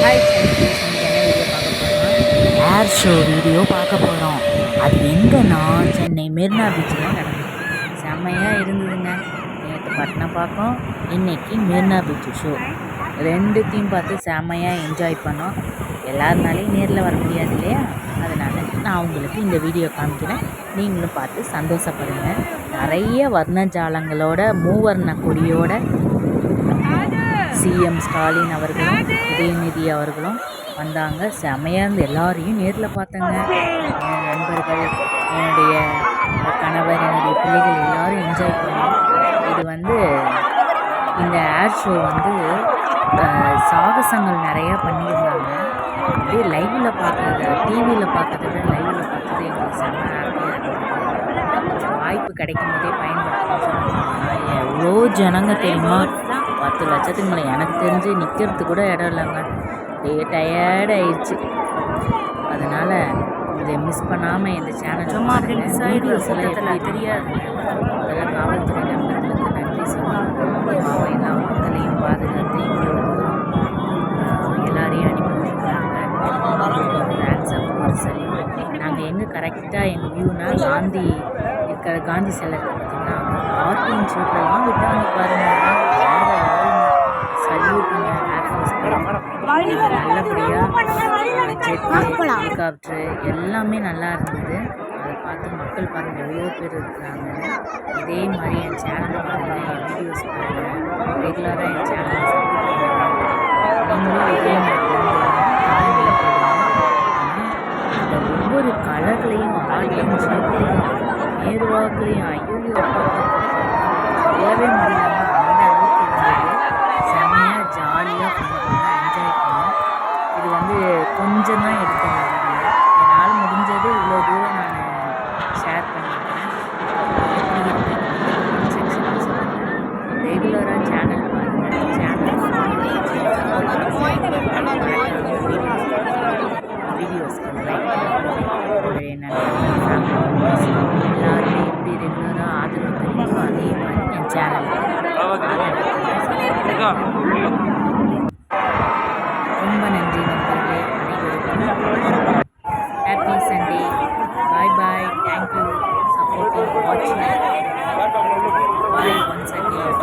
Hi friends, ஏர் show video பார்க்க போகிறோம். அது எங்கன்னா சென்னை மெரினா பீச்சில் நடந்தது. செம்மையாக இருந்ததுங்க. நேற்று பட்டினப்பாக்கம், இன்னைக்கு மெரினா பீச்சு ஷோ ரெண்டுத்தையும் பார்த்து செம்மையாக என்ஜாய் பண்ணோம். எல்லாருனாலையும் நேரில் வர முடியாது இல்லையா, அதனால் நான் உங்களுக்கு இந்த வீடியோ காமிக்கிறேன். நீங்களும் பார்த்து சந்தோஷப்படுங்க. நிறைய வர்ணஜாலங்களோட மூவர்ண கொடியோட சிஎம் ஸ்டாலின் அவர்களும் உதயநிதி அவர்களும் வந்தாங்க. செமையாக இருந்து எல்லாரையும் நேரில் பார்த்தேங்க. என் நண்பர்கள், என்னுடைய கணவர், என்னுடைய பிள்ளைகள் எல்லோரும் என்ஜாய் பண்ணோம். இது இந்த ஏர் ஷோ சாகசங்கள் நிறையா பண்ணியிருந்தாங்க. அப்படியே லைவில் பார்க்குறது, டிவியில் பார்க்கறத விட லைவில் பார்த்தது எங்களுக்கு செம்ம ஹாப்பியாக இருந்தது. வாய்ப்பு கிடைக்கும் போதே பயன்படுத்தணும். எவ்வளோ ஜனங்க தெரியுமா, 10 லட்சத்துக்கு மேலே. எனக்கு தெரிஞ்சு நிற்கிறதுக்கு கூட இடம் இல்லைங்க. டயர்ட் ஆயிடுச்சு. அதனால் இதை மிஸ் பண்ணாமல் இந்த சேனல் வீடியோஸ் எல்லாம் எப்படி தெரியாது. அதெல்லாம் காவல்துறை நண்பர்களுக்கு நன்றி சொல்லணும். பாவம் எல்லா மக்களையும் பாதுகாத்து இவ்வளோ தூரம் எல்லாரையும் அனுப்பிவிட்டுருக்காங்க. நாங்கள் எங்கே கரெக்டாக எங்கள் வியூனா காந்தி சிலை பார்த்திங்கன்னா கார்ட்டூன் ஷூட்லாம் விட்டாங்க பாருங்கள். சல்யூட்டுங்க ஏர்ஃபோர்ஸ்க்கு. நல்லபடியாக ஜெட்டு, ஹெலிகாப்டரு எல்லாமே நல்லா இருந்தது. அதை பார்த்து மக்கள் பாருங்கள் எவ்வளோ பேர் இருக்கிறாங்க. இதே மாதிரி என் சேனலை பாருங்கள், என் வீடியோஸ் பாருங்கள், ரெகுலராக என் சேனலை சப்போர்ட் பண்ணுறாங்க. நீங்களும் இதே மாதிரி காலங்களில் போடுங்க. அந்த ஒவ்வொரு கலர்லேயும் ஆடியும் ஷேப்லேயும் நேர்வாக்குலேயும் ஐயோ சொல்லவே முடியாமல் அந்த அளவுக்கு இருந்தது. செம்மையாக ஜாலியாக பண்ணலாம், என்ஜாய் பண்ணோம். இது கொஞ்சம் தான் எடுத்தேன். என்னால் முடிஞ்சது இவ்வளோ தூரம் நான் ஷேர் பண்ணிக்கிறேன். ரெகுலராக சேனல் பாருங்கள். வீடியோஸ்க்கு லைக் உங்களுடைய எல்லாருமே எப்படி ரெகுலராக ஆதரவு தெரியுமோ அதே மாதிரி என் சேனல் ரொம்ப நன்றி நண்பர்களே. அனைவருக்கும் ஹாப்பி சண்டே. பாய் பாய். தேங்க்யூ சப்போர்ட்டிங் வாட்சிங். பாய் ஒன்ஸ் அகேன்.